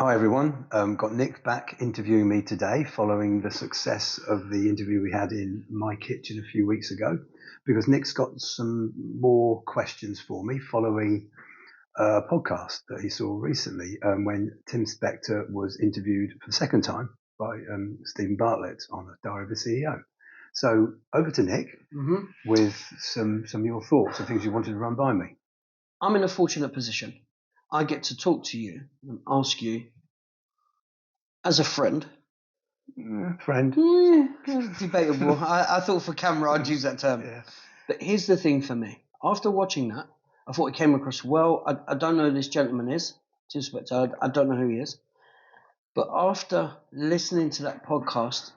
Hi everyone, got Nick back interviewing me today following the success of the interview we had in my kitchen a few weeks ago, because Nick's got some more questions for me following a podcast that he saw recently when Tim Spector was interviewed for the second time by Stephen Bartlett on Diary of a CEO. So over to Nick with some of your thoughts and things you wanted to run by me. I'm in a fortunate position. I get to talk to you and ask you as a friend. Friend? It's debatable. I thought for camera I'd use that term. Yeah. But here's the thing for me. After watching that, I thought it came across well. I don't know who this gentleman is, Tim Spector. I don't know who he is. But after listening to that podcast,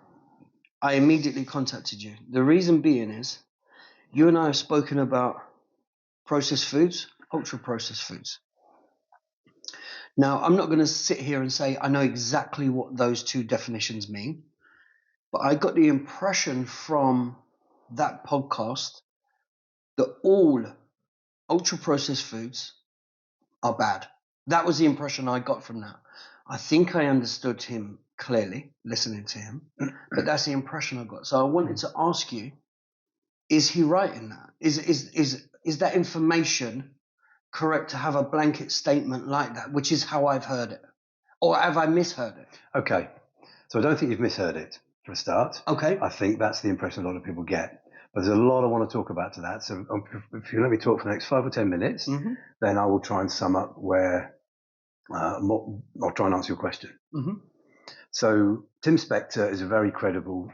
I immediately contacted you. The reason being is you and I have spoken about processed foods, ultra-processed foods. Now, I'm not going to sit here and say I know exactly what those two definitions mean, but I got the impression from that podcast that all ultra-processed foods are bad. That was the impression I got from that. I think I understood him clearly, listening to him, but that's the impression I got. So I wanted to ask you, is he right in that? Is that information correct to have a blanket statement like that, which is how I've heard it? Or have I misheard it? Okay, so I don't think you've misheard it for a start. Okay. I think that's the impression a lot of people get. But there's a lot I want to talk about to that. So if you let me talk for the next 5 or 10 minutes, then I will try and sum up where I'll try and answer your question. So Tim Spector is a very credible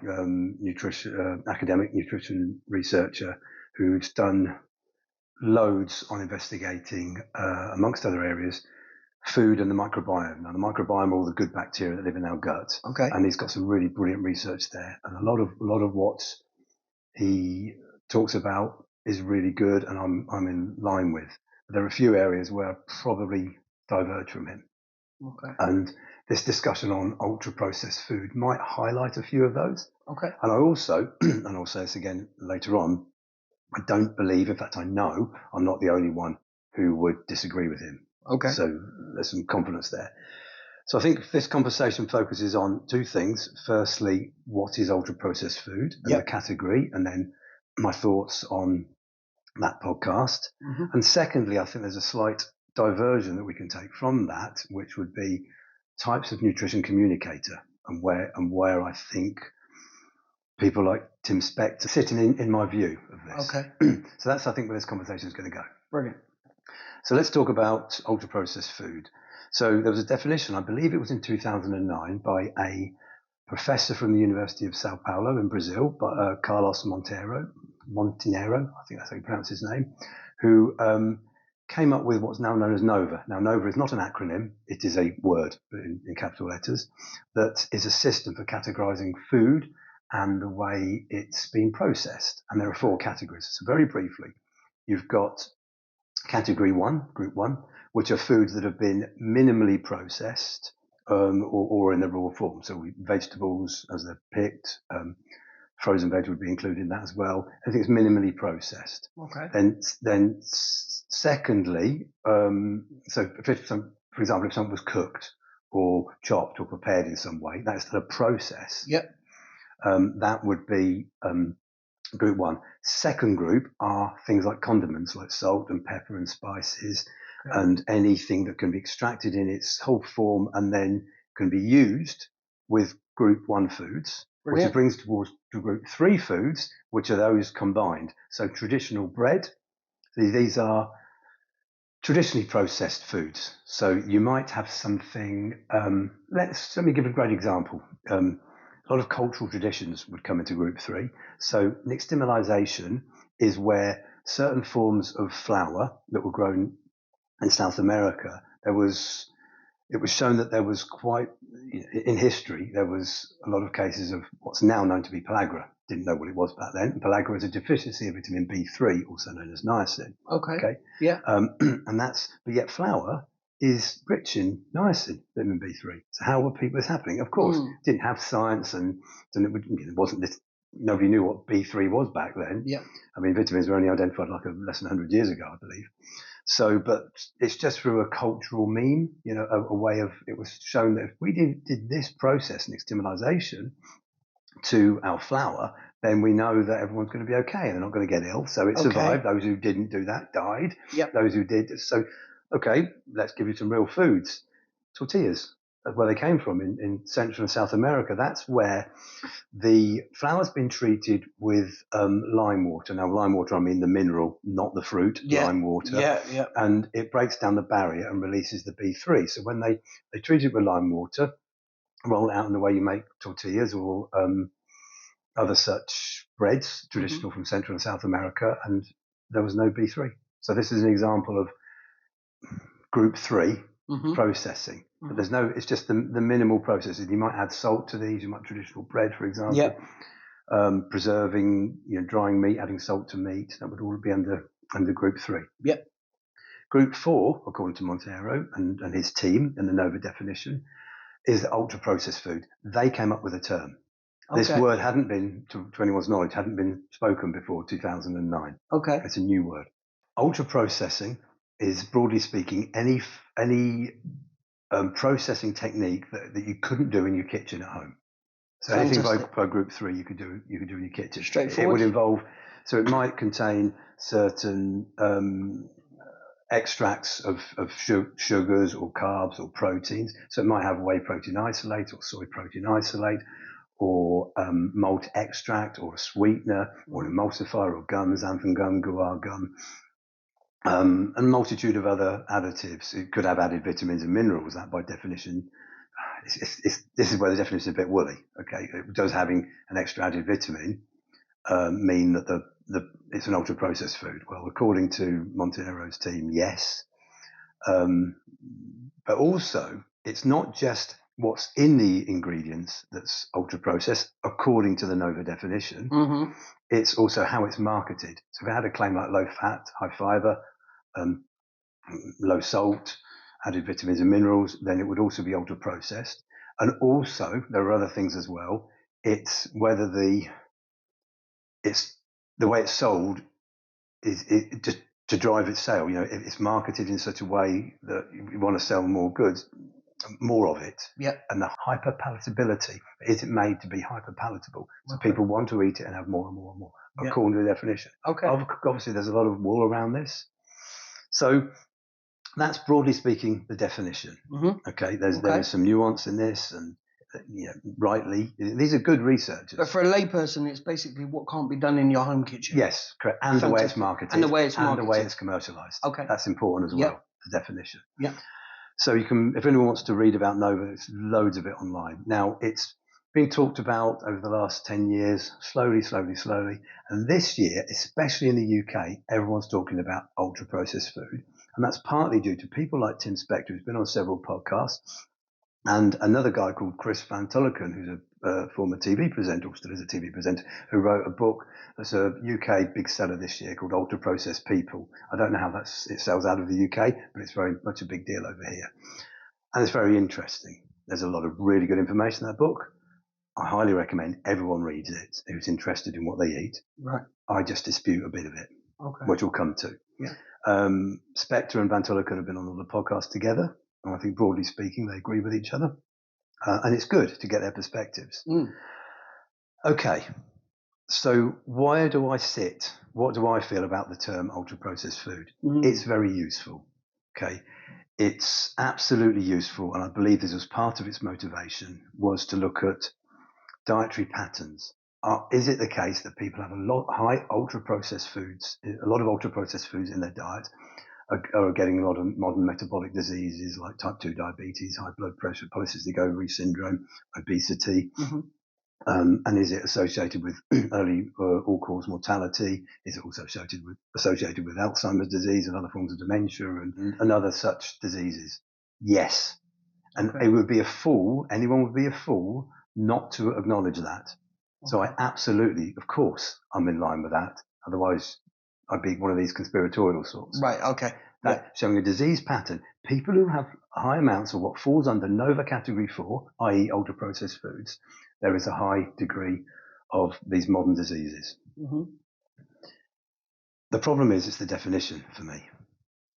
academic nutrition researcher who's done loads on investigating, amongst other areas, food and the microbiome. Now, the microbiome are all the good bacteria that live in our gut. Okay. And he's got some really brilliant research there. And a lot of what he talks about is really good, and I'm in line with. But there are a few areas where I probably diverge from him. Okay. And this discussion on ultra-processed food might highlight a few of those. Okay. And I also, and I'll say this again later on, I don't believe, in fact I know, I'm not the only one who would disagree with him. Okay. So there's some confidence there. So I think this conversation focuses on two things. Firstly, what is ultra-processed food and the category, and then my thoughts on that podcast. And secondly, I think there's a slight diversion that we can take from that, which would be types of nutrition communicator and where I think people like Tim Spector sitting in my view of this. Okay. So that's, I think, where this conversation is going to go. Brilliant. So let's talk about ultra-processed food. So there was a definition, I believe it was in 2009, by a professor from the University of Sao Paulo in Brazil, Carlos Monteiro, I think that's how you pronounce his name, who came up with what's now known as NOVA. Now, NOVA is not an acronym, it is a word in capital letters, that is a system for categorizing food and the way it's been processed. And there are 4 categories. So very briefly, you've got category 1, group 1, which are foods that have been minimally processed or in the raw form. So vegetables as they're picked, frozen veg would be included in that as well. I think it's minimally processed. Okay. Then secondly, so for example, if something was cooked or chopped or prepared in some way, that's still a process. Yep. That would be group 1. Second group are things like condiments, like salt and pepper and spices, and anything that can be extracted in its whole form and then can be used with group 1 foods. Brilliant. Which brings towards to group 3 foods, which are those combined. So traditional bread, these are traditionally processed foods. So you might have something, let me give a great example. A lot of cultural traditions would come into group 3. So nixtamalization is where certain forms of flour that were grown in South America, it was shown that there was in history, there was a lot of cases of what's now known to be pellagra. Didn't know what it was back then. Pellagra is a deficiency of vitamin B3, also known as niacin. Okay. Yeah. But yet flour is rich in niacin, vitamin B3. So how were people this happening? Of course, didn't have science and it wasn't this. Nobody knew what B3 was back then. Yeah. I mean, vitamins were only identified less than 100 years ago, I believe. So, but it's just through a cultural meme, a way of, it was shown that if we did this process, nixtamalization, to our flour, then we know that everyone's going to be okay. They're not going to get ill. So it survived. Those who didn't do that died. Yep. Those who did. So, okay, let's give you some real foods. Tortillas, that's where they came from in Central and South America. That's where the flour's been treated with lime water. Now, lime water, I mean the mineral, not the fruit, lime water. Yeah. And it breaks down the barrier and releases the B3. So when they treat it with lime water, roll it out in the way you make tortillas or other such breads, traditional from Central and South America, and there was no B3. So this is an example of group 3 processing. But there's no, it's just the minimal processing. You might add salt to these, you might traditional bread, for example, preserving, drying meat, adding salt to meat, that would all be under group 3. Yep. Group 4, according to Montero and his team and the NOVA definition, is the ultra-processed food. They came up with a term. This word hadn't been, to anyone's knowledge, hadn't been spoken before 2009. Okay. It's a new word. Ultra-processing is, broadly speaking, any processing technique that you couldn't do in your kitchen at home. So anything by group 3 you could do in your kitchen. Straightforward. It would involve, so it might contain certain extracts of sugars or carbs or proteins. So it might have whey protein isolate or soy protein isolate, or malt extract, or a sweetener, or an emulsifier, or gum, xanthan gum, guar gum, and a multitude of other additives. It could have added vitamins and minerals. That, by definition, this is where the definition is a bit woolly. Okay, does having an extra added vitamin mean that it's an ultra processed food? Well, according to Montero's team, yes, but also it's not just what's in the ingredients that's ultra processed according to the NOVA definition. It's also how it's marketed. So if it had a claim like low fat, high fiber, low salt, added vitamins and minerals, then it would also be ultra processed. And also there are other things as well. It's whether the way it's sold is just to drive its sale. If it's marketed in such a way that you want to sell more goods, more of it. And the hyperpalatability, is it made to be hyperpalatable? So people want to eat it and have more and more and more, according to the definition. Obviously, there's a lot of wool around this. So that's, broadly speaking, the definition. Okay, there is some nuance in this, and rightly, these are good researchers. But for a layperson, it's basically what can't be done in your home kitchen. Yes, correct. And the way it's marketed. And the way it's marketed. And the way it's commercialized. Okay. That's important as well, the definition. Yeah. So you can, if anyone wants to read about NOVA, there's loads of it online. Now, it's been talked about over the last 10 years, slowly. And this year, especially in the UK, everyone's talking about ultra-processed food. And that's partly due to people like Tim Spector, who's been on several podcasts, and another guy called Chris Van Tullochen, who's a former TV presenter, or still is a TV presenter, who wrote a book that's a UK big seller this year called Ultra Processed People. I don't know how it sells out of the UK, but it's very much a big deal over here. And it's very interesting. There's a lot of really good information in that book. I highly recommend everyone reads it who's interested in what they eat. Right. I just dispute a bit of it, which we'll come to. Yeah. Spector and Van Tullochen have been on all the podcasts together. And I think, broadly speaking, they agree with each other. And it's good to get their perspectives. Okay, so where do I sit? What do I feel about the term ultra-processed food? It's very useful. Okay, it's absolutely useful. And I believe this was part of its motivation, was to look at dietary patterns. Is it the case that people have a lot of ultra-processed foods in their diet, are getting a lot of modern metabolic diseases like type 2 diabetes, high blood pressure, polycystic ovary syndrome, obesity? And is it associated with early all-cause mortality? Is it also associated with Alzheimer's disease and other forms of dementia and other such diseases? Yes. And anyone would be a fool not to acknowledge that. So I absolutely, of course, I'm in line with that. Otherwise, I'd be one of these conspiratorial sorts. Right, okay. Showing a disease pattern. People who have high amounts of what falls under NOVA category 4, i.e. ultra-processed foods, there is a high degree of these modern diseases. The problem is, it's the definition for me.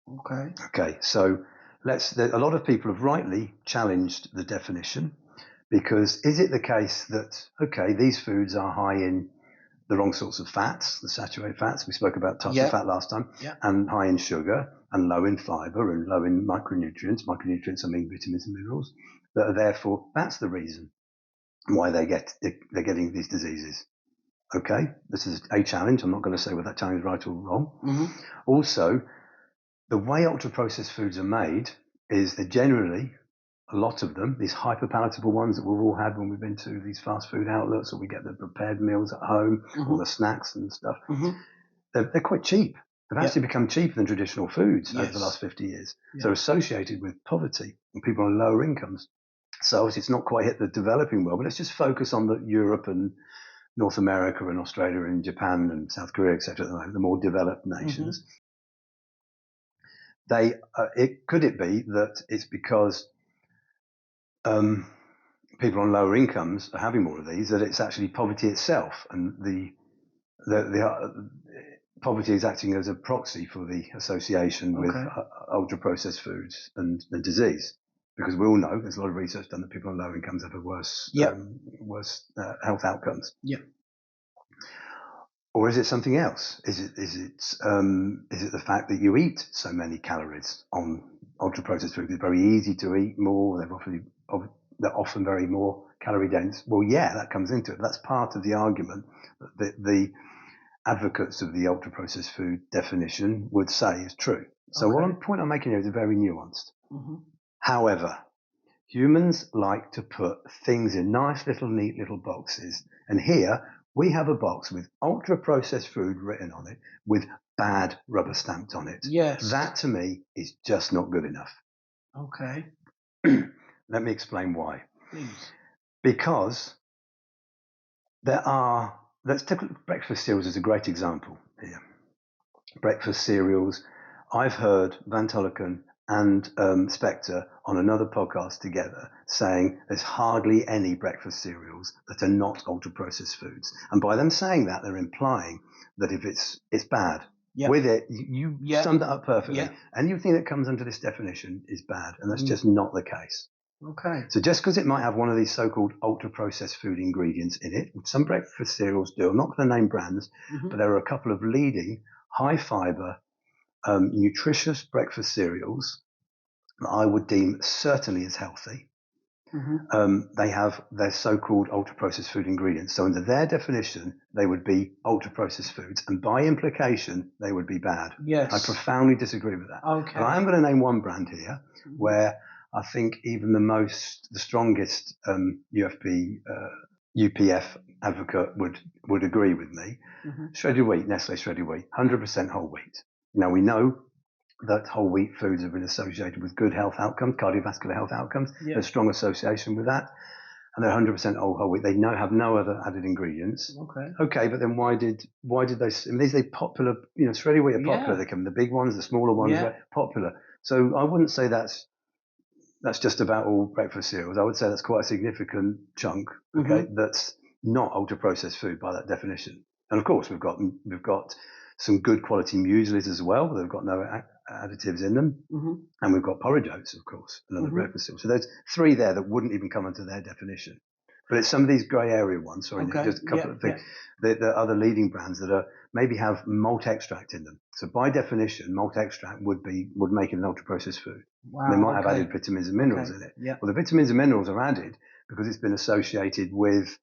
Okay. Okay, so a lot of people have rightly challenged the definition, because is it the case that, okay, these foods are high in the wrong sorts of fats, the saturated fats, we spoke about types of fat last time, and high in sugar, and low in fiber, and low in micronutrients. Micronutrients, I mean vitamins and minerals, that are therefore, that's the reason why they're getting these diseases. Okay, this is a challenge. I'm not going to say whether that challenge is right or wrong. Mm-hmm. Also, the way ultra-processed foods are made is they're generally, a lot of them, these hyper-palatable ones that we've all had when we've been to these fast food outlets, or we get the prepared meals at home, or the snacks and stuff, they're quite cheap. They've actually become cheaper than traditional foods over the last 50 years. So associated with poverty and people on lower incomes. So obviously it's not quite hit the developing world, but let's just focus on the Europe and North America and Australia and Japan and South Korea, etc., the more developed nations. Could it be that it's because people on lower incomes are having more of these, that it's actually poverty itself, and the poverty is acting as a proxy for the association with ultra-processed foods and disease? Because we all know there's a lot of research done that people on lower incomes have a worse health outcomes. Yeah. Or is it something else? Is it the fact that you eat so many calories on ultra-processed foods? It's very easy to eat more. They're often very more calorie dense. Well, yeah, that comes into it. That's part of the argument that the advocates of the ultra-processed food definition would say is true. So the point I'm making here is very nuanced. However, humans like to put things in nice little, neat little boxes. And here we have a box with ultra-processed food written on it with bad rubber stamped on it. Yes. That to me is just not good enough. Okay. Let me explain why. Please. Because let's take breakfast cereals as a great example here. Breakfast cereals, I've heard Van Tulleken and Spector on another podcast together saying there's hardly any breakfast cereals that are not ultra-processed foods. And by them saying that, they're implying that if it's bad. Yep. With it, you summed it up perfectly. Yep. Anything that comes under this definition is bad, and that's just not the case. Okay. So just because it might have one of these so-called ultra-processed food ingredients in it, which some breakfast cereals do, I'm not going to name brands, but there are a couple of leading high-fiber, nutritious breakfast cereals that I would deem certainly as healthy. They have their so-called ultra-processed food ingredients. So under their definition, they would be ultra-processed foods, and by implication, they would be bad. Yes. I profoundly disagree with that. Okay. And I am going to name one brand here where I think even the strongest UPF advocate would agree with me. Shredded wheat, Nestle shredded wheat, 100% whole wheat. Now we know that whole wheat foods have been associated with good health outcomes, cardiovascular health outcomes. There's a strong association with that. And they're 100% whole wheat. They have no other added ingredients. Okay, but then why did they? I mean, these are popular. Shredded wheat are popular. They come the big ones, the smaller ones are popular. So I wouldn't say that's just about all breakfast cereals. I would say that's quite a significant chunk. Okay, that's not ultra processed food by that definition. And of course, we've got some good quality mueslis as well. They've got no additives in them. And we've got porridge oats, of course, another breakfast cereal. So there's three there that wouldn't even come under their definition. But it's some of these grey area ones. Sorry, just a couple of things. The other leading brands that maybe have malt extract in them. So by definition, malt extract would make it an ultra processed food. Wow, they might have added vitamins and minerals in it. Well, the vitamins and minerals are added because it's been associated with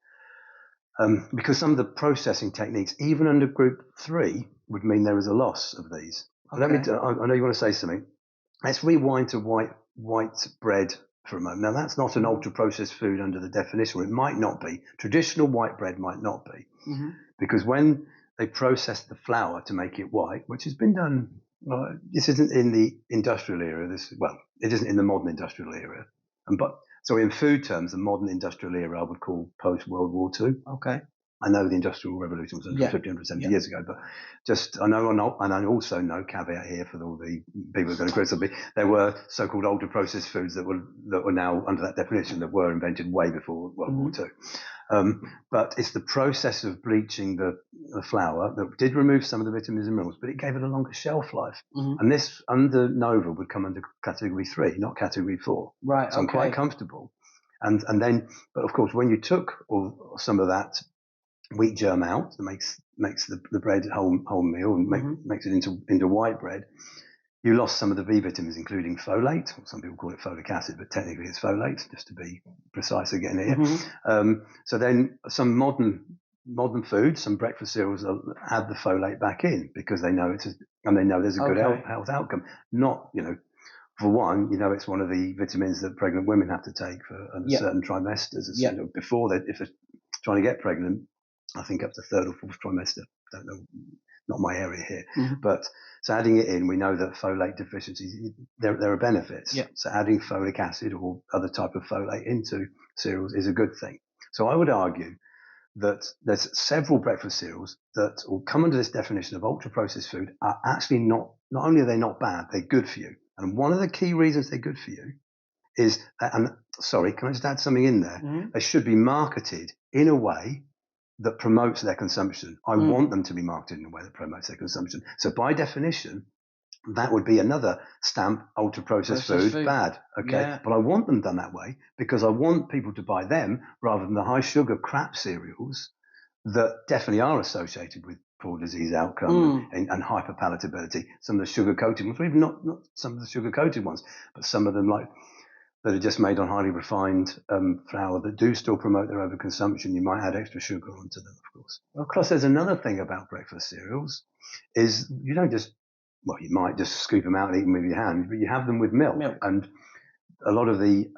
because some of the processing techniques, even under group 3, would mean there is a loss of these. I know you want to say something. Let's rewind to white bread for a moment. Now, that's not an ultra-processed food under the definition, or it might not be. Traditional white bread might not be. Because when they process the flour to make it white, which has been done, this isn't in the industrial era. It isn't in the modern industrial era. So in food terms, the modern industrial era I would call post-World War II. Okay. I know the Industrial Revolution was 150, 170 years ago, but I know, and I also know, caveat here for all the people who are going to criticize me, there were so-called ultra-processed foods that were now under that definition that were invented way before World War II. But it's the process of bleaching the flour that did remove some of the vitamins and minerals, but it gave it a longer shelf life. And this under Nova would come under category 3, not category 4. Right. So I'm quite comfortable. And then, but of course, when you took some of that wheat germ out, that makes the bread wholemeal and makes it into white bread, you lost some of the B vitamins, including folate. Some people call it folic acid, but technically it's folate, just to be precise again here. So then some modern foods, some breakfast cereals add the folate back in because they know there's a good health outcome. Not, for one, it's one of the vitamins that pregnant women have to take for certain trimesters. Before if they're trying to get pregnant, I think up to third or fourth trimester. Don't know, not my area here. But so adding it in, we know that folate deficiencies, there are benefits. So adding folic acid or other type of folate into cereals is a good thing. So I would argue that there's several breakfast cereals that will come under this definition of ultra-processed food are actually not only are they not bad, they're good for you. And one of the key reasons they're good for you is, and sorry, can I just add something in there? They should be marketed in a way that promotes their consumption. I want them to be marketed in a way that promotes their consumption. So by definition, that would be another stamp, ultra-processed food, bad. Okay. But I want them done that way because I want people to buy them rather than the high sugar crap cereals that definitely are associated with poor disease outcome and hyperpalatability. Some of the sugar coated ones, or even not some of the sugar coated ones, but some of them that are just made on highly refined flour that do still promote their overconsumption. You might add extra sugar onto them, of course. Of course, there's another thing about breakfast cereals is you don't just, you might just scoop them out and eat them with your hand, but you have them with milk. And a lot of the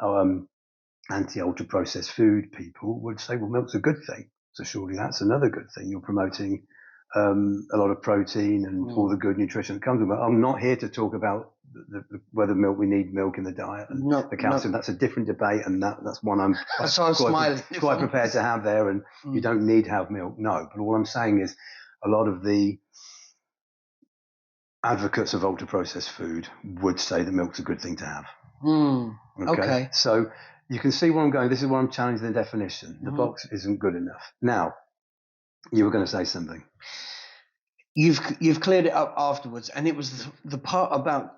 anti-ultra processed food people would say, well, milk's a good thing. So surely that's another good thing. You're promoting a lot of protein and all the good nutrition that comes with it. I'm not here to talk about whether we need milk in the diet and the calcium. That's a different debate, and that's one I'm quite prepared to have there. And you don't need to have milk, no. But all I'm saying is a lot of the advocates of ultra-processed food would say that milk's a good thing to have. Okay. So you can see where I'm going. This is where I'm challenging the definition. The box isn't good enough. Now, you were going to say something. You've cleared it up afterwards, and it was the part about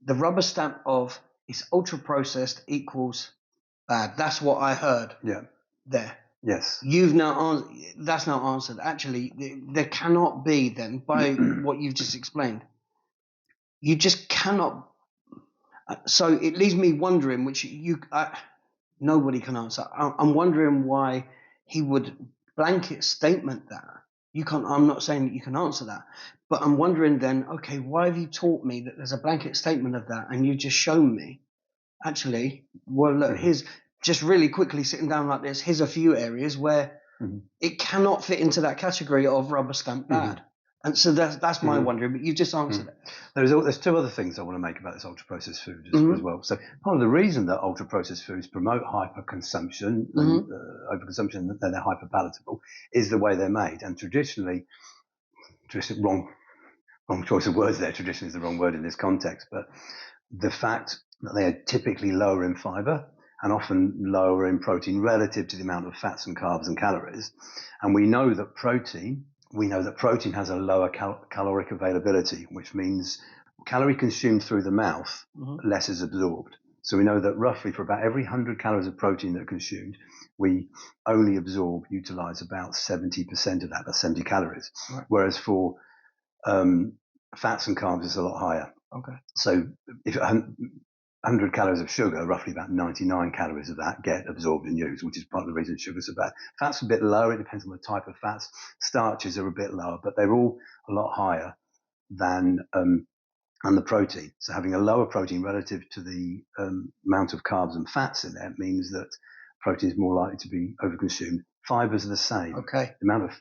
the rubber stamp of it's ultra-processed equals bad. That's what I heard. There. Yes. That's now answered. Actually, there cannot be then, by what you've just explained. You just cannot. So it leaves me wondering, which nobody can answer. I'm wondering why he would blanket statement that. You can't. I'm not saying that you can answer that, but I'm wondering then. Okay, why have you taught me that there's a blanket statement of that, and you've just shown me? Actually, well, look, here's just really quickly sitting down like this. Here's a few areas where it cannot fit into that category of rubber stamp bad. And so that's my wondering, but you've just answered it. There's two other things I want to make about this ultra-processed food as well. So part of the reason that ultra-processed foods promote hyperconsumption and overconsumption, and they're hyperpalatable, is the way they're made. And traditionally, wrong choice of words there. Tradition is the wrong word in this context, but the fact that they are typically lower in fiber and often lower in protein relative to the amount of fats and carbs and calories. And we know that protein has a lower caloric availability, which means calorie consumed through the mouth, less is absorbed. So we know that roughly for about every 100 calories of protein that are consumed, we only utilize about 70% of that, that's 70 calories. Right. Whereas for fats and carbs, it's a lot higher. Okay. So if 100 calories of sugar, roughly about 99 calories of that get absorbed and used, which is part of the reason sugar's so bad. Fat's a bit lower. It depends on the type of fats. Starches are a bit lower, but they're all a lot higher than the protein. So having a lower protein relative to the amount of carbs and fats in there means that protein is more likely to be overconsumed. Fibers are the same. Okay. The amount of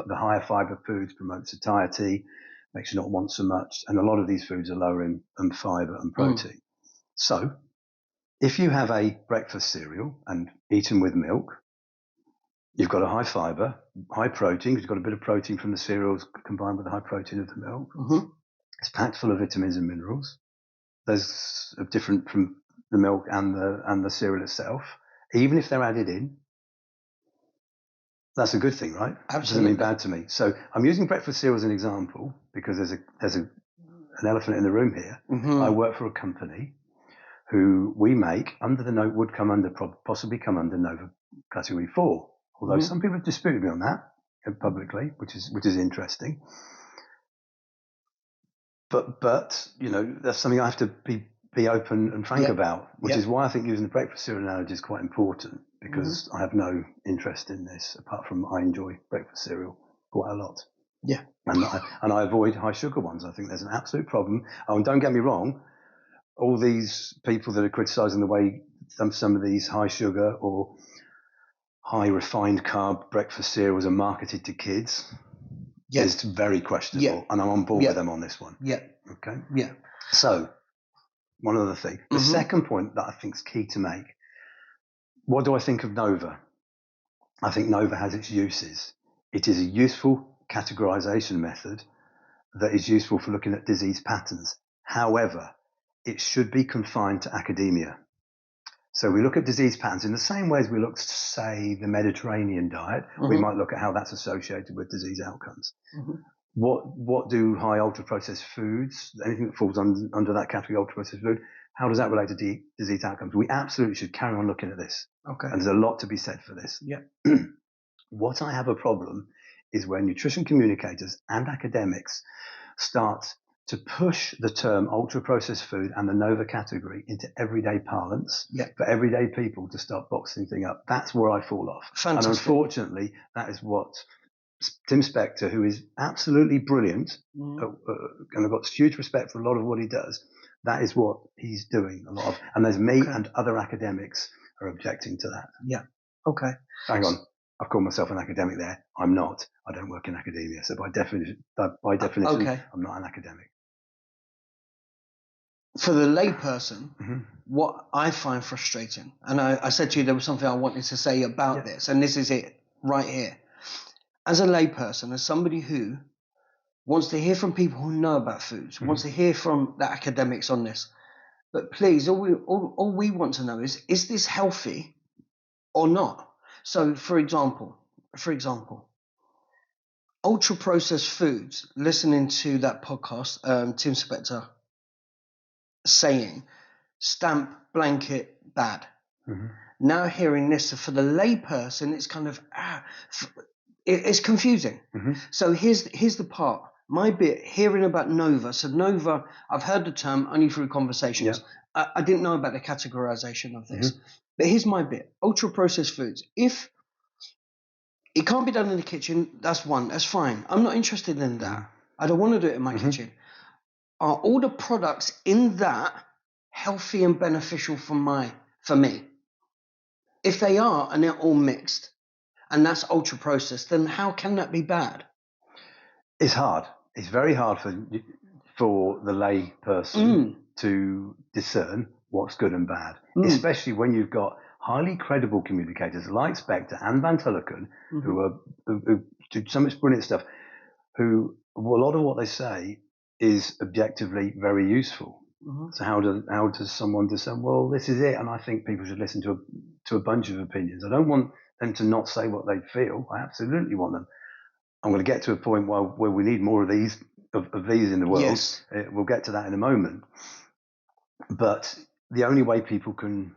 the higher fiber foods promote satiety, makes you not want so much, and a lot of these foods are lower in fiber and protein. So, if you have a breakfast cereal and eaten with milk, You've got a high fibre, high protein, because you've got a bit of protein from the cereals combined with the high protein of the milk. Mm-hmm. It's packed full of vitamins and minerals. Those are different from the milk and the cereal itself. Even if they're added in, that's a good thing, right? Absolutely. It doesn't mean bad to me. So I'm using breakfast cereal as an example because there's an elephant in the room here. Mm-hmm. I work for a company who we make under the note would come under possibly come under Nova Category 4. Although some people have disputed me on that publicly, which is interesting. But that's something I have to be open and frank about, which is why I think using the breakfast cereal analogy is quite important, because I have no interest in this apart from I enjoy breakfast cereal quite a lot. Yeah. And I avoid high sugar ones. I think there's an absolute problem. Oh, and don't get me wrong, all these people that are criticising the way some of these high sugar or high refined carb breakfast cereals are marketed to kids is very questionable, and I'm on board with them on this one. Yeah. Okay. Yeah. So, one other thing. The second point that I think is key to make. What do I think of Nova? I think Nova has its uses. It is a useful categorization method that is useful for looking at disease patterns. However, it should be confined to academia. So we look at disease patterns in the same way as we look, say, the Mediterranean diet. We might look at how that's associated with disease outcomes. What do high ultra-processed foods, anything that falls under that category, ultra-processed food, how does that relate to disease outcomes? We absolutely should carry on looking at this. Okay. And there's a lot to be said for this. Yeah. What I have a problem is where nutrition communicators and academics start to push the term ultra-processed food and the Nova category into everyday parlance for everyday people to start boxing things up. That's where I fall off. Fantastic. And unfortunately, that is what Tim Spector, who is absolutely brilliant, and I've got huge respect for a lot of what he does, that is what he's doing a lot of. And there's me and other academics are objecting to that. Yeah. Okay. Hang on. I've called myself an academic there. I'm not. I don't work in academia. So by definition, I'm not an academic. For the layperson, what I find frustrating, and I said to you there was something I wanted to say about this, and this is it right here. As a layperson, as somebody who wants to hear from people who know about foods, wants to hear from the academics on this, but please, all we want to know is this healthy or not? So, for example, ultra-processed foods, listening to that podcast, Tim Spector saying, stamp, blanket, bad. Now hearing this, for the layperson, it's kind of, it's confusing. So here's the part. My bit, hearing about Nova. So Nova, I've heard the term only through conversations. I didn't know about the categorization of this. But here's my bit. Ultra-processed foods. If it can't be done in the kitchen, that's fine. I'm not interested in that. I don't want to do it in my kitchen. Are all the products in that healthy and beneficial for me? If they are, and they're all mixed, and that's ultra-processed, then how can that be bad? It's hard. It's very hard for the lay person to discern what's good and bad, especially when you've got highly credible communicators like Spector and Van Tulleken, who do so much brilliant stuff, who a lot of what they say is objectively very useful. So how does someone discern, well, this is it, and I think people should listen to a bunch of opinions. I don't want them to not say what they feel. I absolutely want them. I'm going to get to a point where we need more of these in the world. Yes. We'll get to that in a moment. But the only way people can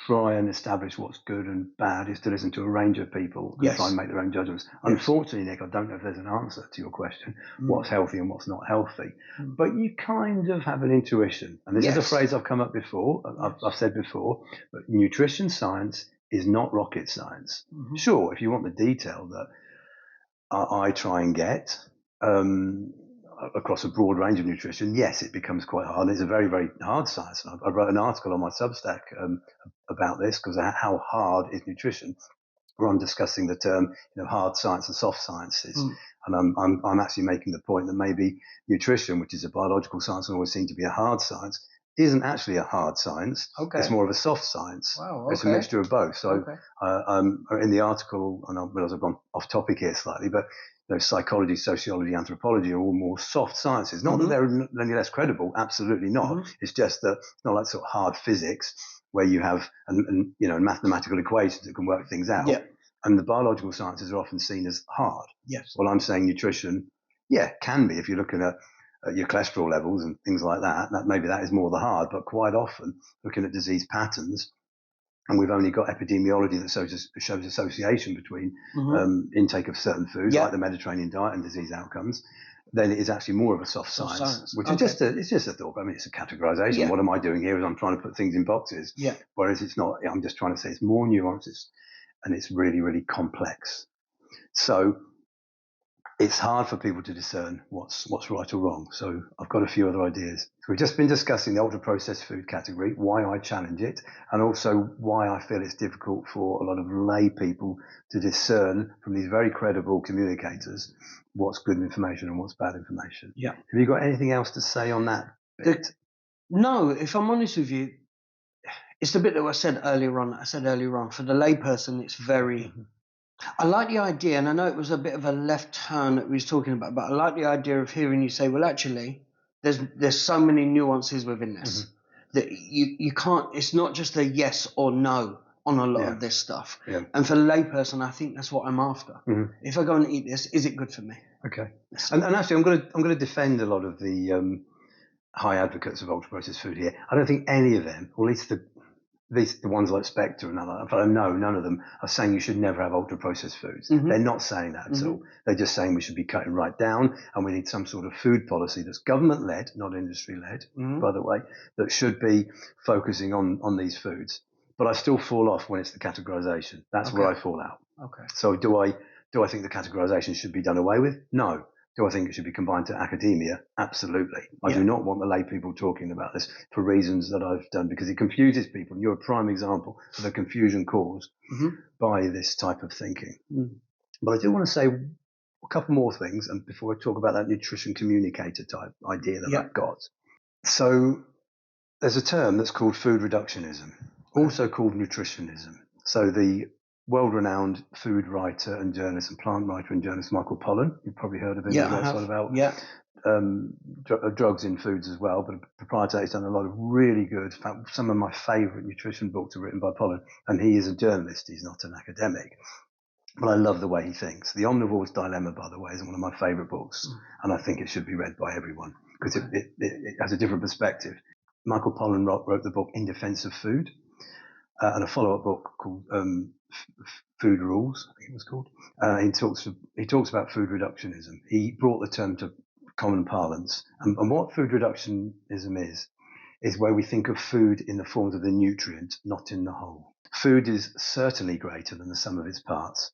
try and establish what's good and bad is to listen to a range of people and try and make their own judgments. Yes. Unfortunately, Nick, I don't know if there's an answer to your question, what's healthy and what's not healthy. But you kind of have an intuition. And this is a phrase I've come up before, I've said before, but nutrition science is not rocket science. Sure, if you want the detail that I try and get across a broad range of nutrition, yes, it becomes quite hard. It's a very, very hard science. I wrote an article on my Substack about this, because how hard is nutrition, where I'm discussing the term hard science and soft sciences. And I'm actually making the point that maybe nutrition, which is a biological science and always seemed to be a hard science, isn't actually a hard science. Okay. It's more of a soft science. Wow. It's a mixture of both. So Okay. in the article, and I realize I've gone off topic here slightly, but psychology, sociology, anthropology are all more soft sciences. Not that they're any less credible. Absolutely not. It's just that it's not like sort of hard physics where you have mathematical equations that can work things out. Yeah. And the biological sciences are often seen as hard. Yes. Well, I'm saying nutrition, can be if you're looking at your cholesterol levels and things like that. That maybe that is more the hard, but quite often looking at disease patterns, and we've only got epidemiology that shows association between intake of certain foods like the Mediterranean diet and disease outcomes. Then it is actually more of a soft science. Which is just a thought. I mean, it's a categorization. Yeah. What am I doing here? Is I'm trying to put things in boxes. Yeah. Whereas it's not. I'm just trying to say it's more nuanced, and it's really, really complex. So it's hard for people to discern what's right or wrong. So I've got a few other ideas. So we've just been discussing the ultra-processed food category, why I challenge it, and also why I feel it's difficult for a lot of lay people to discern from these very credible communicators what's good information and what's bad information. Yeah. Have you got anything else to say on that bit? No, if I'm honest with you, it's the bit that I said earlier on. For the layperson, it's very... I like the idea, and I know it was a bit of a left turn that we was talking about, but I like the idea of hearing you say, well, actually, there's so many nuances within this that you can't, it's not just a yes or no on a lot of this stuff. Yeah. And for the layperson, I think that's what I'm after. If I go and eat this, is it good for me? Okay. And actually, I'm going to defend a lot of the high advocates of ultra-processed food here. I don't think any of them, or at least the ones like Spectre and other, but I know none of them are saying you should never have ultra-processed foods. They're not saying that at all. They're just saying we should be cutting right down, and we need some sort of food policy that's government-led, not industry-led, by the way, that should be focusing on these foods. But I still fall off when it's the categorization. That's where I fall out. Okay. So do I think the categorization should be done away with? No. Do I think it should be combined to academia? Absolutely. I do not want the lay people talking about this for reasons that I've done, because it confuses people. And you're a prime example of the confusion caused by this type of thinking. But I do want to say a couple more things, and before I talk about that nutrition communicator type idea that I've got. So there's a term that's called food reductionism, also called nutritionism. So the world-renowned food writer and journalist and plant writer and journalist Michael Pollan, you've probably heard of him. About drugs in foods as well, but Proprietary has done a lot of really good, in fact, some of my favourite nutrition books are written by Pollan, and he is a journalist, he's not an academic. But I love the way he thinks. The Omnivore's Dilemma, by the way, is one of my favourite books, and I think it should be read by everyone, because it has a different perspective. Michael Pollan wrote the book In Defence of Food, and a follow-up book called Food Rules, I think it was called. He talks about food reductionism. He brought the term to common parlance. And what food reductionism is where we think of food in the forms of the nutrient, not in the whole. Food is certainly greater than the sum of its parts.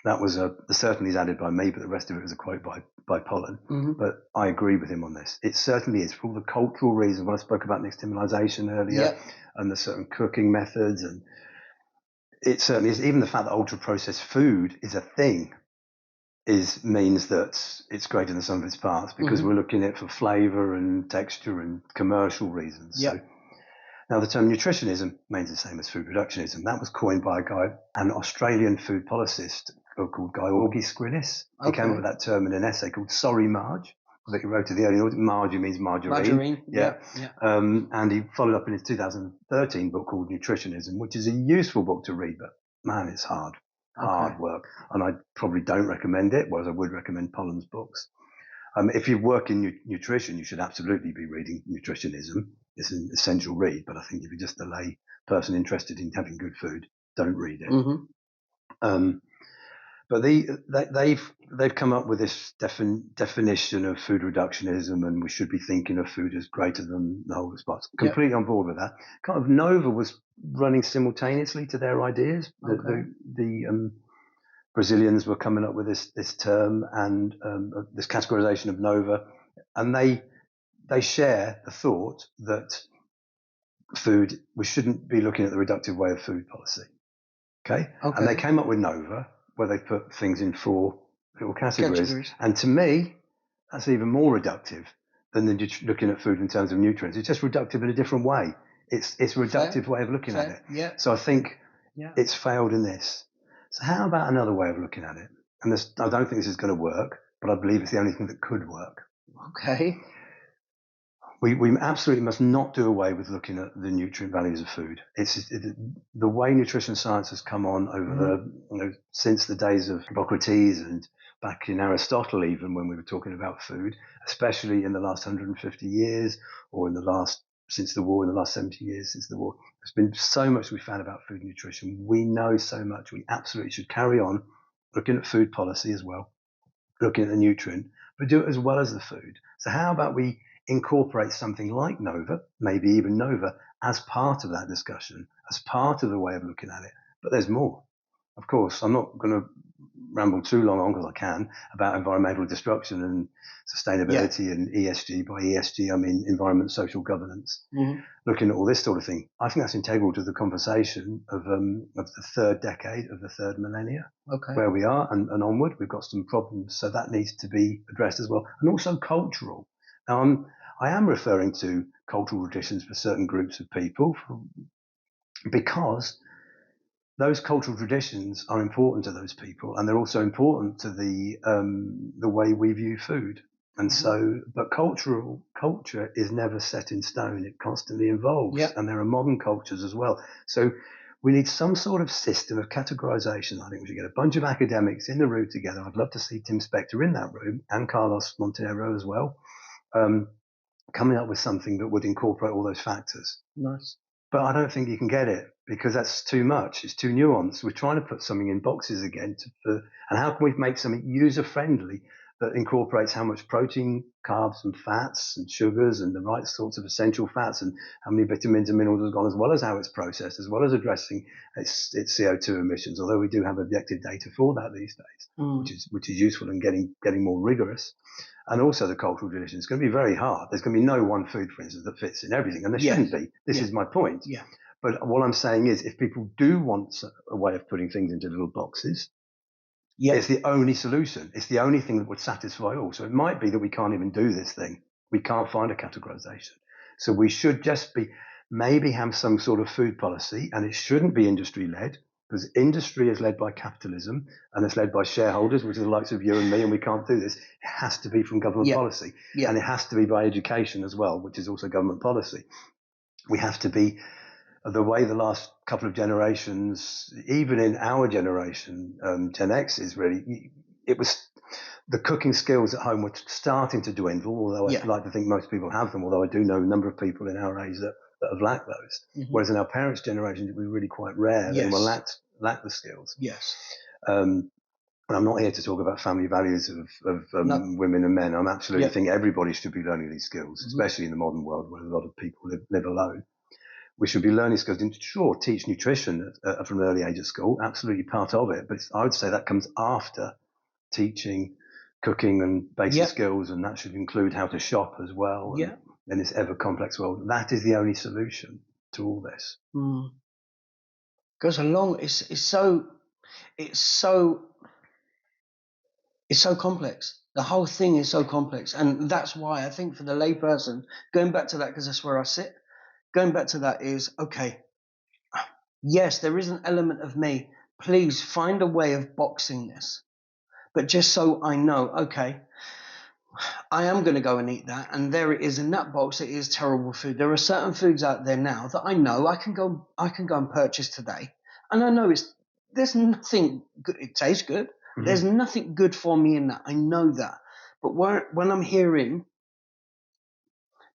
That was the certainly is added by me, but the rest of it was a quote by Pollan. But I agree with him on this. It certainly is, for all the cultural reasons. When I spoke about nixtamalization earlier, and the certain cooking methods, and it certainly is. Even the fact that ultra-processed food is a thing means that it's greater than the sum of its parts, because we're looking at it for flavour and texture and commercial reasons. So, now, the term nutritionism means the same as food reductionism. That was coined by an Australian food policist called Georgi Scrinis. He came up with that term in an essay called Sorry Marge, that he wrote to the early audience. Margie means margarine. And he followed up in his 2013 book called Nutritionism, which is a useful book to read, but man, it's hard work. And I probably don't recommend it, whereas I would recommend Pollan's books. If you work in nutrition, you should absolutely be reading Nutritionism. It's an essential read, but I think if you're just a lay person interested in having good food, don't read it. But they've come up with this definition of food reductionism, and we should be thinking of food as greater than the whole of its parts. Completely on board with that. Kind of Nova was running simultaneously to their ideas. The Brazilians were coming up with this term and this categorization of Nova, and they share the thought that we shouldn't be looking at the reductive way of food policy. Okay? And they came up with Nova, where they put things in 4 little categories. And to me, that's even more reductive than just looking at food in terms of nutrients. It's just reductive in a different way. It's a reductive way of looking at it. Yeah. So I think it's failed in this. So how about another way of looking at it? And I don't think this is going to work, but I believe it's the only thing that could work. Okay. We absolutely must not do away with looking at the nutrient values of food. The way nutrition science has come on over since the days of Hippocrates and back in Aristotle, even when we were talking about food, especially in the last 150 years or since the war, in the last 70 years since the war. There's been so much we found about food nutrition. We know so much. We absolutely should carry on looking at food policy as well, looking at the nutrient, but do it as well as the food. So how about we incorporate something like Nova, maybe even Nova, as part of that discussion, as part of the way of looking at it? But there's more. Of course, I'm not going to ramble too long on, because I can, about environmental destruction and sustainability and ESG. By ESG, I mean environment, social governance. Looking at all this sort of thing, I think that's integral to the conversation of the third decade of the third millennia, where we are and onward. We've got some problems, so that needs to be addressed as well, and also cultural. Now, I am referring to cultural traditions for certain groups of people, because those cultural traditions are important to those people, and they're also important to the way we view food. And so, but culture is never set in stone. It constantly evolves, and there are modern cultures as well. So we need some sort of system of categorization. I think we should get a bunch of academics in the room together. I'd love to see Tim Spector in that room, and Carlos Montero as well, coming up with something that would incorporate all those factors. Nice. But I don't think you can get it, because that's too much. It's too nuanced. We're trying to put something in boxes again. And how can we make something user-friendly that incorporates how much protein, carbs and fats and sugars and the right sorts of essential fats, and how many vitamins and minerals have gone, as well as how it's processed, as well as addressing its CO2 emissions, although we do have objective data for that these days, which is useful in getting more rigorous. And also the cultural tradition. It's going to be very hard. There's going to be no one food, for instance, that fits in everything, and there shouldn't be. This is my point. Yeah. But what I'm saying is, if people do want a way of putting things into little boxes, it's the only solution. It's the only thing that would satisfy all. So it might be that we can't even do this thing. We can't find a categorization. So we should just maybe have some sort of food policy, and it shouldn't be industry-led, because industry is led by capitalism, and it's led by shareholders, which are the likes of you and me, and we can't do this. It has to be from government policy. And it has to be by education as well, which is also government policy. We have to be the way the last couple of generations, even in our generation, Gen X is really, it was the cooking skills at home were starting to dwindle, although I'd like to think most people have them, although I do know a number of people in our age that have lacked those. Whereas in our parents' generation, it was really quite rare. They were lacked the skills. Yes. And I'm not here to talk about family values of women and men. I'm absolutely think everybody should be learning these skills, especially in the modern world where a lot of people live alone. We should be learning skills. Sure, teach nutrition from an early age at school, absolutely part of it. But I would say that comes after teaching cooking and basic skills, and that should include how to shop as well. In this ever complex world, that is the only solution to all this. Goes along. It's so complex. The whole thing is so complex, and that's why I think for the layperson, going back to that, because that's where I sit. Going back to that is, okay, yes, there is an element of me. Please find a way of boxing this. But just so I know, okay, I am going to go and eat that, and there it is in that box. It is terrible food. There are certain foods out there now that I know I can go and purchase today, and I know there's nothing good. It tastes good. There's nothing good for me in that. I know that. But when I'm hearing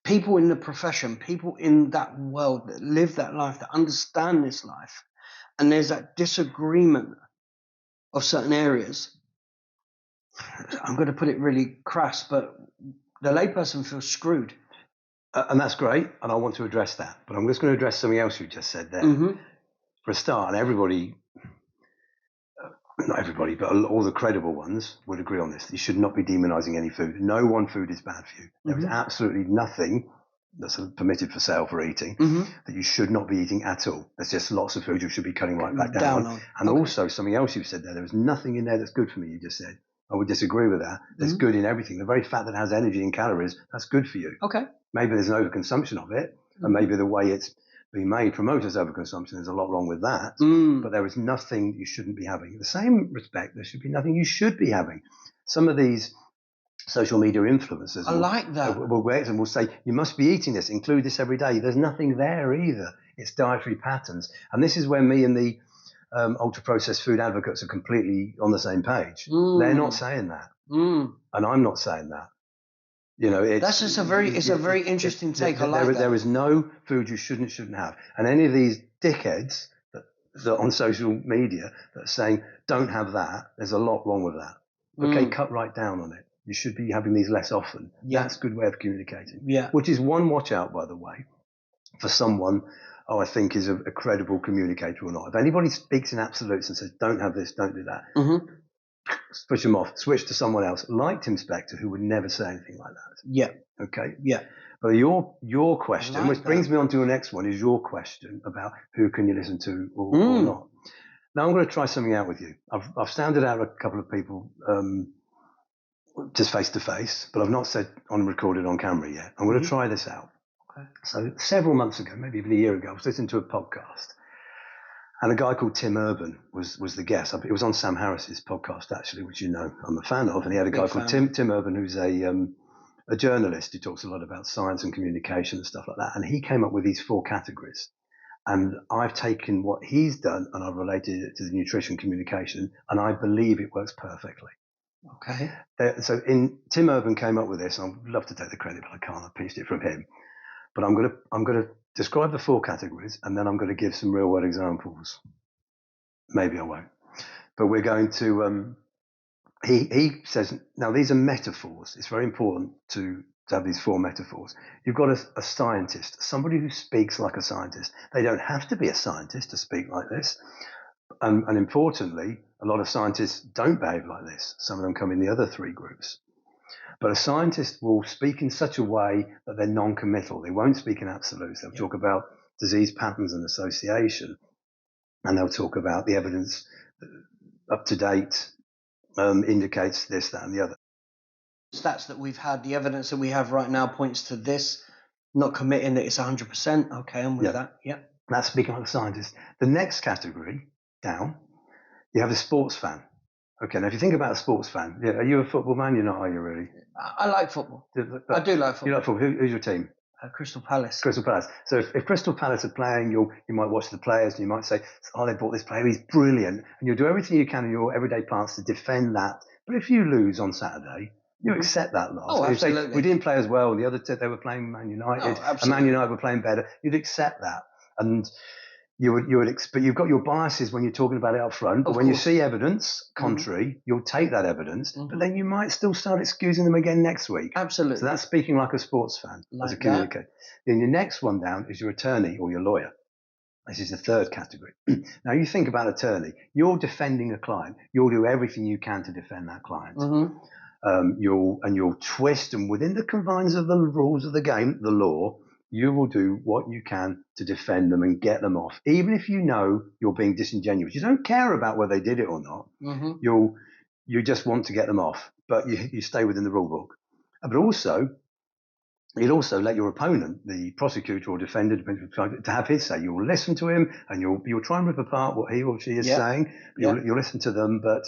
people in the profession, people in that world that live that life, that understand this life, and there's that disagreement of certain areas, I'm going to put it really crass, but the layperson feels screwed. And that's great, and I want to address that. But I'm just going to address something else you just said there. For a start, and everybody, not everybody, but all the credible ones would agree on this. You should not be demonizing any food. No one food is bad for you. There is absolutely nothing that's permitted for sale for eating that you should not be eating at all. There's just lots of food you should be cutting right back down on. And also something else you've said there is nothing in there that's good for me, you just said. I would disagree with that. There's good in everything. The very fact that it has energy and calories, that's good for you. Okay. Maybe there's an overconsumption of it, and maybe the way it's being made promotes overconsumption. There's a lot wrong with that, but there is nothing you shouldn't be having. In the same respect, there should be nothing you should be having. Some of these social media influencers will wait and will say, you must be eating this, include this every day. There's nothing there either. It's dietary patterns. And this is where me and the ultra-processed food advocates are completely on the same page. They're not saying that. And I'm not saying that. You know, it's just a very interesting take. I like that. There is no food you shouldn't have. And any of these dickheads that on social media that are saying, don't have that, there's a lot wrong with that. Okay, cut right down on it. You should be having these less often. That's a good way of communicating. Which is one watch out, by the way, for someone I think is a credible communicator or not. If anybody speaks in absolutes and says, don't have this, don't do that, switch them off, switch to someone else, like Tim Spector, who would never say anything like that. Yeah. Okay? Yeah. But your question, which brings me on to the next one, is your question about who can you listen to or not. Now, I'm going to try something out with you. I've sounded out a couple of people just face to face, but I've not said recorded on camera yet. I'm going to try this out. Okay. So several months ago, maybe even a year ago, I was listening to a podcast, and a guy called Tim Urban was the guest. It was on Sam Harris's podcast, actually, which you know I'm a fan of, and he had a guy called Tim Urban, who's a journalist who talks a lot about science and communication and stuff like that, and he came up with these 4 categories. And I've taken what he's done and I've related it to the nutrition communication, and I believe it works perfectly. Okay. So Tim Urban came up with this, and I'd love to take the credit, but I can't. I pinched it from him. But I'm going to describe the 4 categories, and then I'm going to give some real world examples. Maybe I won't. But we're going to. He says now these are metaphors. It's very important to have these 4 metaphors. You've got a scientist, somebody who speaks like a scientist. They don't have to be a scientist to speak like this. And importantly, a lot of scientists don't behave like this. Some of them come in the other 3 groups. But a scientist will speak in such a way that they're non-committal. They won't speak in absolutes. They'll talk about disease patterns and association. And they'll talk about the evidence up to date indicates this, that, and the other. Stats that we've had, the evidence that we have right now points to this, not committing that it's 100%. Okay, I'm with that. Yeah. That's speaking like a scientist. The next category down, you have a sports fan. Okay, now if you think about a sports fan, are you a football man? You're not, are you really? I like football. I do like football. You like football? Who's your team? Crystal Palace. Crystal Palace. So if Crystal Palace are playing, you might watch the players and you might say, oh, they bought this player, he's brilliant. And you'll do everything you can in your everyday parts to defend that. But if you lose on Saturday, you accept that loss. Oh, absolutely. You say, we didn't play as well. The other two, they were playing Man United. And Man United were playing better. You'd accept that. And but you've got your biases when you're talking about it up front. But when you see evidence contrary, you'll take that evidence. But then you might still start excusing them again next week. Absolutely. So that's speaking like a sports fan, as a communicator. Then your next one down is your attorney or your lawyer. This is the 3rd category. Now you think about attorney. You're defending a client. You'll do everything you can to defend that client. You'll twist, and within the confines of the rules of the game, the law, you will do what you can to defend them and get them off, even if you know you're being disingenuous. You don't care about whether they did it or not. You just want to get them off, but you stay within the rule book. But also, you'll also let your opponent, the prosecutor or defendant, to have his say. You'll listen to him, and you'll try and rip apart what he or she is saying. You'll listen to them, but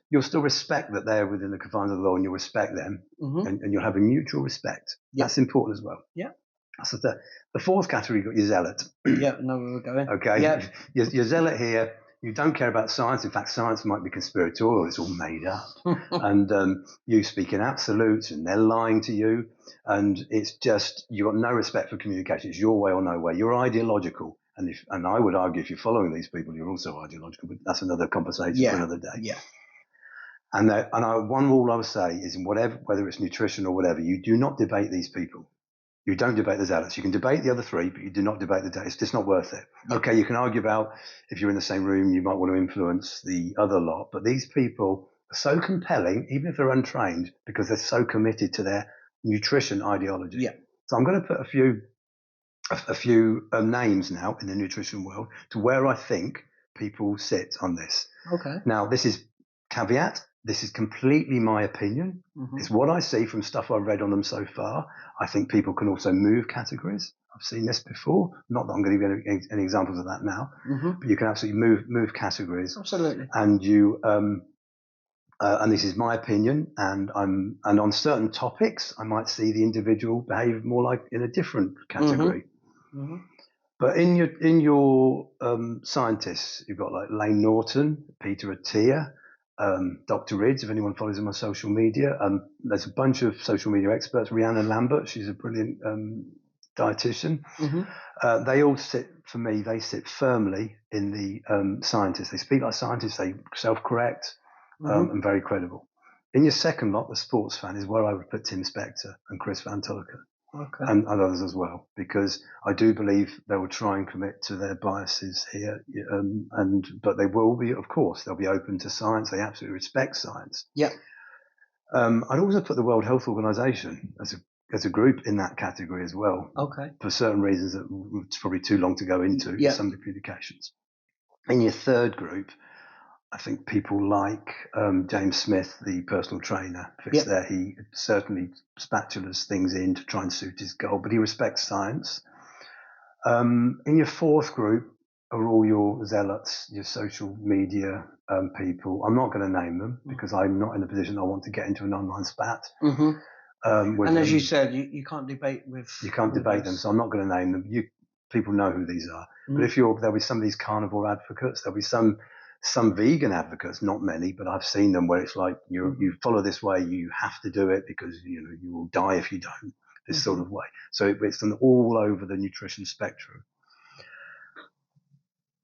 you'll still respect that they're within the confines of the law, and you'll respect them, and you'll have a mutual respect. That's important as well. Yeah. So the 4th category, you've got your zealot. Yeah, know where we're going. Okay. Yeah. Your zealot here, you don't care about science. In fact, science might be conspiratorial. It's all made up. And you speak in absolutes, and they're lying to you. And it's just, you've got no respect for communication. It's your way or no way. You're ideological. And I would argue if you're following these people, you're also ideological. But that's another conversation for another day. Yeah. And one rule I would say is, whether it's nutrition or whatever, you do not debate these people. You don't debate the zealots. You can debate the other 3, but you do not debate the data. It's just not worth it. Okay, you can argue about, if you're in the same room, you might want to influence the other lot. But these people are so compelling, even if they're untrained, because they're so committed to their nutrition ideology. Yeah. So I'm going to put a few names now in the nutrition world to where I think people sit on this. Okay. Now, this is caveat. this is completely my opinion. It's what I see from stuff I've read on them so far. I think people can also move categories. I've seen this before. Not that I'm going to give you any examples of that now, but you can absolutely move categories. Absolutely. And you, and this is my opinion. And on certain topics, I might see the individual behave more like in a different category. But in your scientists, you've got like Lane Norton, Peter Attia, Dr. Rids, if anyone follows him on social media. There's a bunch of social media experts. Rhiannon Lambert, she's a brilliant dietitian. They all sit firmly in the scientists. They speak like scientists, they self-correct, and very credible. In your second lot, the sports fan, is where I would put Tim Spector and Chris Van Tullochen. And others as well, because I do believe they will try and commit to their biases here, but they will be, of course, they'll be open to science. They absolutely respect science. I'd also put the World Health Organization as a group in that category as well. For certain reasons that it's probably too long to go into. Some of the communications. In your third group, I think people like James Smith, the personal trainer, fits there. He certainly spatulas things in to try and suit his goal, but he respects science. In your fourth group are all your zealots, your social media people. I'm not going to name them because I'm not in a position I want to get into an online spat. And as you said, you can't debate with... You can't debate them, so I'm not going to name them. People know who these are. But there'll be some of these carnivore advocates, there'll be some vegan advocates, not many, but I've seen them where it's like you follow this way, you have to do it because you will die if you don't. This sort of way. So it's all over the nutrition spectrum.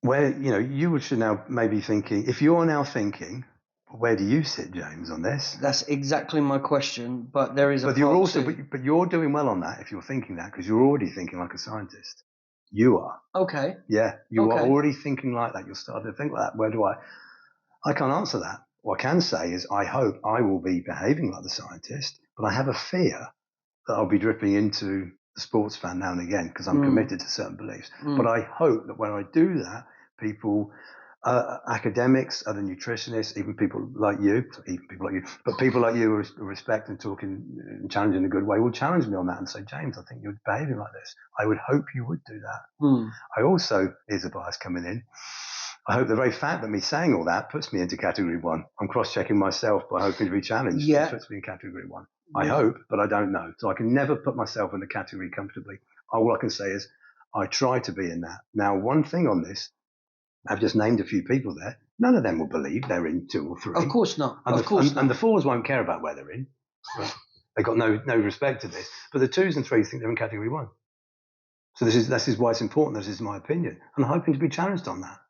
Where you should now maybe thinking, if you're now thinking, where do you sit, James, on this? That's exactly my question. But there is but you're doing well on that if you're thinking that, because you're already thinking like a scientist. You are. Okay. Yeah, you are already thinking like that. You're starting to think like that. Where do I can't answer that. What I can say is I hope I will be behaving like the scientist, but I have a fear that I'll be dripping into the sports fan now and again because I'm committed to certain beliefs. But I hope that when I do that, people, academics, other nutritionists, even people like you, but people like you who respect and talking and challenge in a good way will challenge me on that and say, James, I think you're behaving like this. I would hope you would do that. I also, here's a bias coming in, I hope the very fact that me saying all that puts me into category 1. I'm cross-checking myself by hoping to be challenged. It puts me in category 1. I hope, but I don't know. So I can never put myself in the category comfortably. All I can say is I try to be in that. Now, one thing on this, I've just named a few people there. None of them will believe they're in 2 or 3. Of course not. And the 4s won't care about where they're in. Right? They've got no respect to this. But the 2s and 3s think they're in category 1. So this is why it's important. This is my opinion. And I'm hoping to be challenged on that.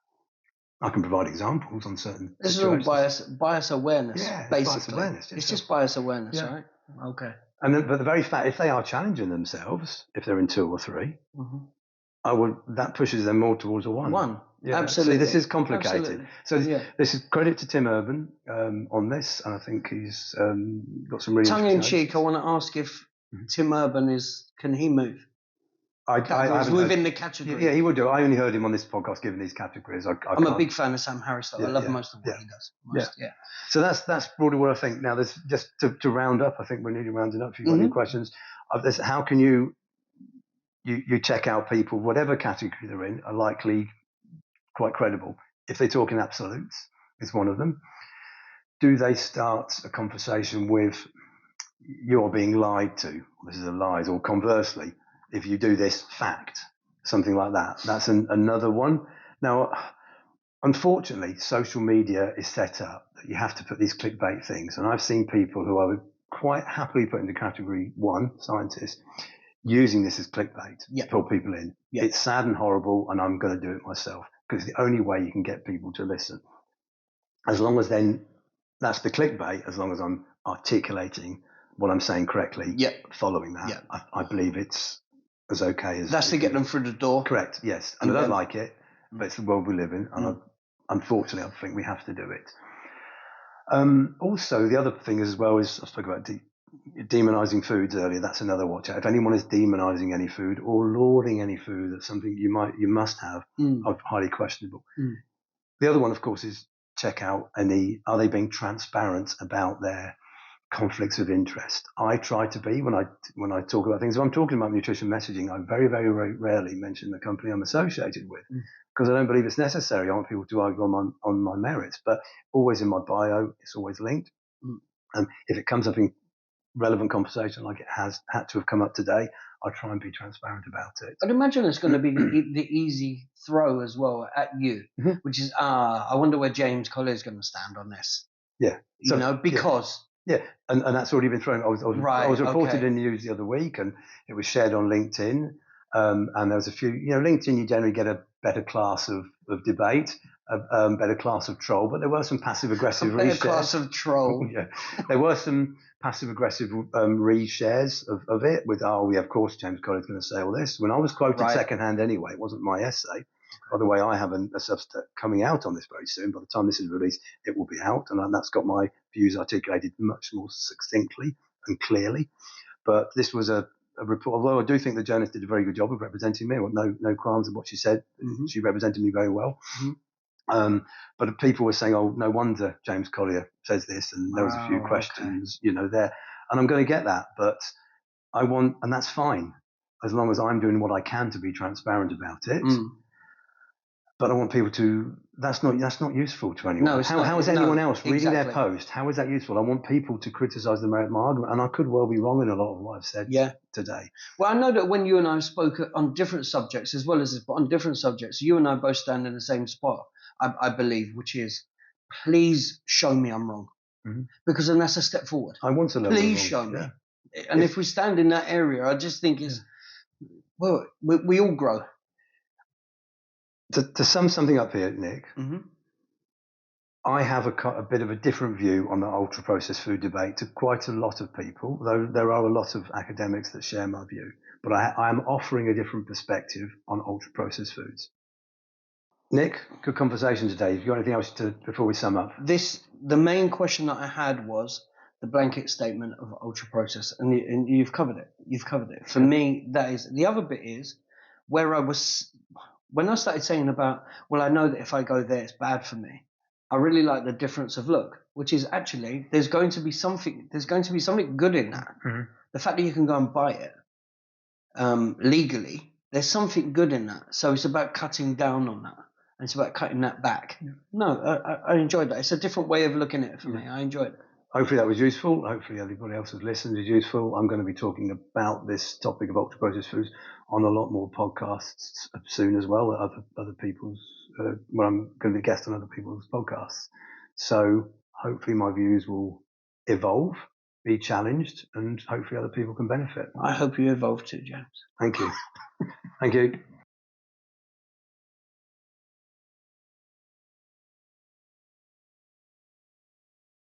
I can provide examples on certain This situations. is all bias awareness, basically. Bias awareness. It's just bias awareness, right? Okay. But the very fact, if they are challenging themselves, if they're in 2 or 3, that pushes them more towards a 1. 1. Absolutely. So this is complicated. Absolutely. So this is credit to Tim Urban on this, and I think he's got some really tongue in cheek. I want to ask if Tim Urban can he move? I within the category. Yeah, he would do. I only heard him on this podcast giving these categories. I'm a big fan of Sam Harris. I love most of what he does. So that's broadly what I think. Now, there's just to round up. I think we're nearly rounding up. If you've got any questions, how can you check out people, whatever category they're in, are likely quite credible. If they talk in absolutes, is one of them. Do they start a conversation with you're being lied to? This is a lie, or conversely, if you do this, fact, something like that. That's another one. Now, unfortunately, social media is set up that you have to put these clickbait things. And I've seen people who I would quite happily put into category 1, scientists, using this as clickbait to pull people in. It's sad and horrible, and I'm going to do it myself because it's the only way you can get people to listen. As long as then that's the clickbait, as long as I'm articulating what I'm saying correctly, following that, I believe it's as okay as... That's to get them through the door. Correct, yes. And I don't like it, but it's the world we live in, and unfortunately I think we have to do it. Also, the other thing as well is, I spoke about demonizing foods earlier. That's another watch out. If anyone is demonizing any food or lauding any food, that's something you must have, highly questionable. The other one, of course, is check out are they being transparent about their conflicts of interest. I try to be when I talk about things. If I'm talking about nutrition messaging, I very, very, very rarely mention the company I'm associated with because I don't believe it's necessary. I want people to argue on my merits, but always in my bio, it's always linked. And if it comes up in relevant conversation like it has had to have come up today, I try and be transparent about it. I'd imagine it's going to be the easy throw as well at you, which is, I wonder where James Collier is going to stand on this. Yeah. Because... Yeah, and that's already been thrown. I was reported in the news the other week, and it was shared on LinkedIn. And there was a few, LinkedIn, you generally get a better class of debate, a better class of troll, but there were some passive aggressive reshares. Better class of troll. Yeah, there were some passive aggressive reshares of it with, of course, James Collier's going to say all this. When I was quoted secondhand anyway, it wasn't my essay. By the way, I have a Substack coming out on this very soon. By the time this is released, it will be out, and that's got my views articulated much more succinctly and clearly. But this was a report, although I do think the journalist did a very good job of representing me. No qualms of what she said. She represented me very well. But people were saying, oh, no wonder James Collier says this, and there was a few questions, there. And I'm going to get that, but and that's fine, as long as I'm doing what I can to be transparent about it. But I want people to. That's not useful to anyone. No, how is anyone else reading their post? How is that useful? I want people to criticise the merit of my argument, and I could well be wrong in a lot of what I've said today. Well, I know that when you and I spoke on different subjects, as well as this, but on different subjects, you and I both stand in the same spot, I believe, which is, please show me I'm wrong, because then that's a step forward. I want to know. Please show me. And if we stand in that area, I just think we all grow. To sum something up here, Nick, I have a bit of a different view on the ultra-processed food debate to quite a lot of people, though there are a lot of academics that share my view. But I am offering a different perspective on ultra-processed foods. Nick, good conversation today. Have you got anything else before we sum up? The main question that I had was the blanket statement of ultra-processed, and you've covered it. For me, that is. The other bit is where I was... When I started saying about, well, I know that if I go there, it's bad for me. I really like the difference of look, which is actually there's going to be something good in that. The fact that you can go and buy it legally, there's something good in that. So it's about cutting down on that. And it's about cutting that back. No, I enjoyed that. It's a different way of looking at it for me. I enjoyed it. Hopefully that was useful. Hopefully everybody else who's listened is useful. I'm going to be talking about this topic of ultra-processed foods on a lot more podcasts soon as well. Other people's, when I'm going to be a guest on other people's podcasts. So hopefully my views will evolve, be challenged, and hopefully other people can benefit. I hope you evolve too, James. Thank you. Thank you.